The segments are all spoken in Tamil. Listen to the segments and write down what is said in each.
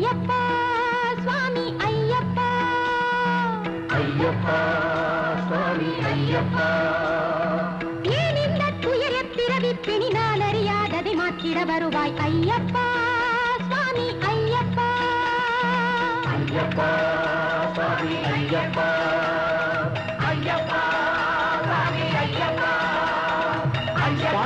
ஐயப்பா சுவாமி ஐயப்பா ஐயப்பா சுவாமி ஐயப்பா ஏன் இந்த துயர பிறவி பிணி நான் அறியாததை மாற்றிட வருவாய் ஐயப்பா சுவாமி ஐயப்பா ஐயப்பா சுவாமி ஐயப்பா ஐயப்பா சுவாமி ஐயப்பா ஐயப்பா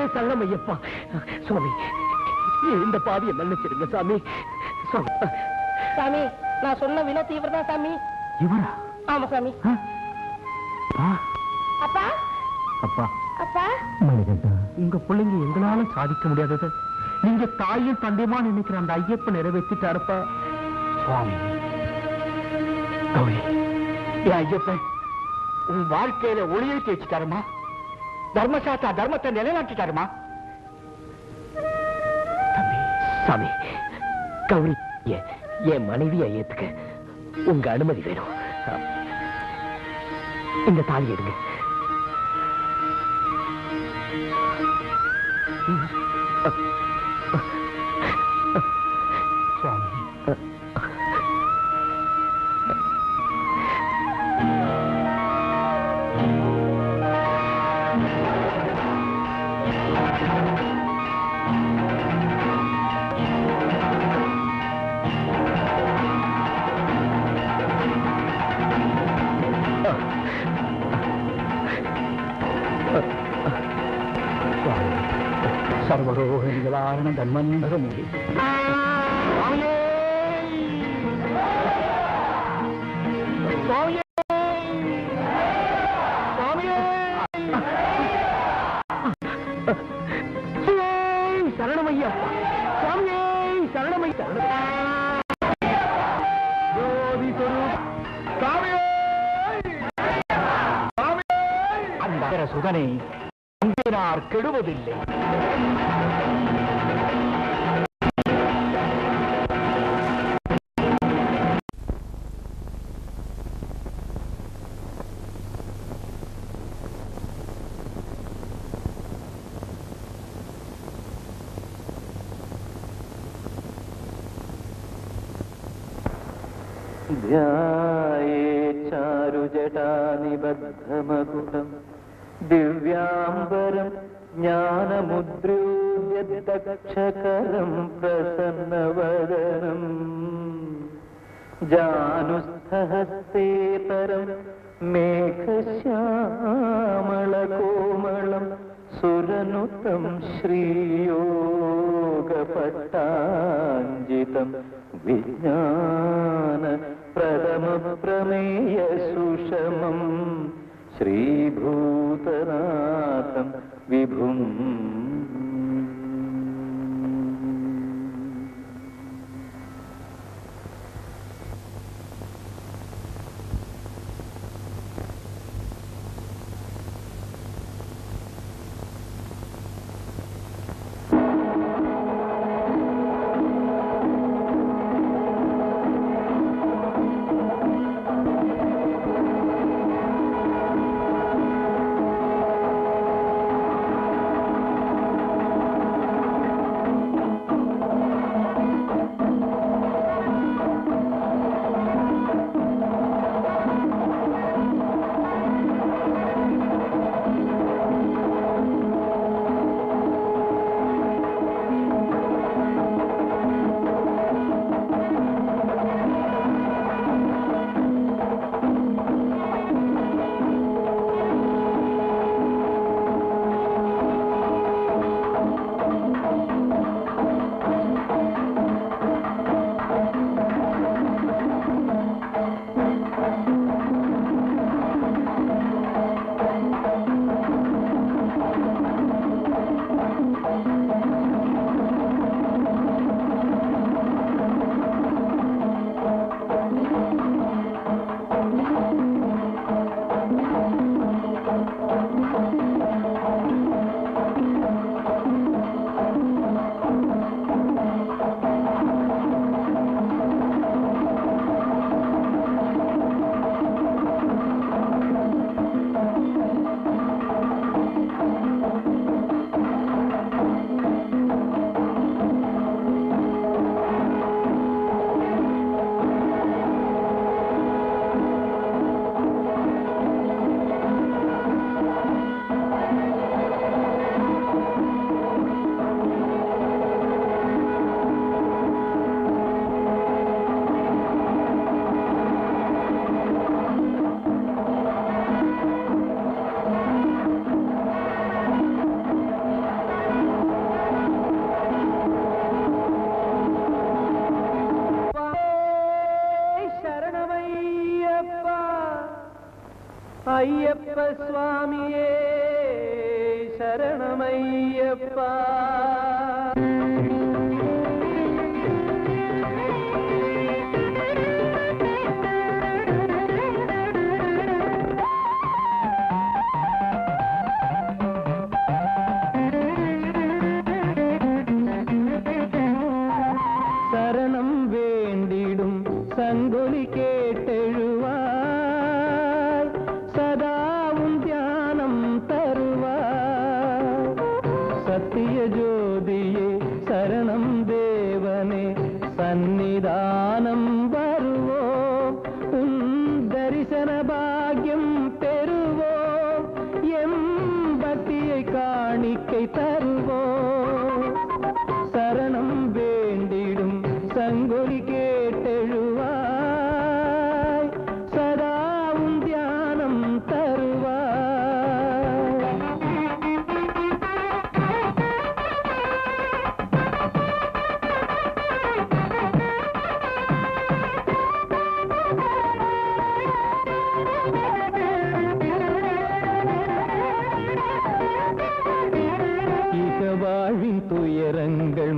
சரணமையப்பா சுவாமி இந்த பாவியை மன்னிச்சிருங்க சாமி சாமி நான் சொன்ன வினோத் இவர் தான் சாமி இவரா ஆமா சாமி அப்பா அப்பா அப்பா மணிகண்டா உங்க பிள்ளைங்க எங்களால சாதிக்க முடியாதது நீங்க தாயும் தந்தையுமா நினைக்கிற அந்த ஐயப்ப நிறைவேற்றிட்டாருப்பா சுவாமி கௌரி ஐயப்பன் உன் வாழ்க்கையில ஒளியேற்றி வச்சுட்டாருமா தர்மசாஸ்திரா தர்மத்தை நிலைநாட்டிட்டாருமா சாமி கௌரி என் மனைவியை ஏத்துக்க உங்க அனுமதி வேணும் இந்த தாலி எடுங்க சுவாமி സർവരോഹിണികളാരണ ധന്മന്തരമൂടി ശരണമയ്യ സ്വാമിയേ ശരണമയ്യ அந்த சுதனை அங்கினார் கெடுவதில்லை. ध्याये चारुजटानिबद्धमकुटं दिव्याम्बरं ज्ञानमुद्रोद्यदक्षकरं प्रसन्नवदनं जानुस्थहस्तेतरं मेघश्यामलकोमलं सुरनुतं श्रीयोगपट्टाञ्जितं विज्ञान प्रथमप्रमेय सुषमं श्रीभूतनाथं विभुम् अय्यप्प स्वामिये शरणमय्यप्पा சரணம் வேண்டிடும் சங்கொலி கேட்டெழுவாய் சதாவும் தியானம் தருவாய் சத்திய ஜோதியே சரணம் தேவனே சந்நிதானம் வருவோம் உன் தரிசன பாக்யம் பெறுவோம் எம் பக்தியை காணிக்கை தருவோம் சரணம் வேண்டிடும் சங்கொலி கேட்டெழுவாய் சதாவும் தியானம் தருவாய் இக வாழ்வின் துயரங்கள்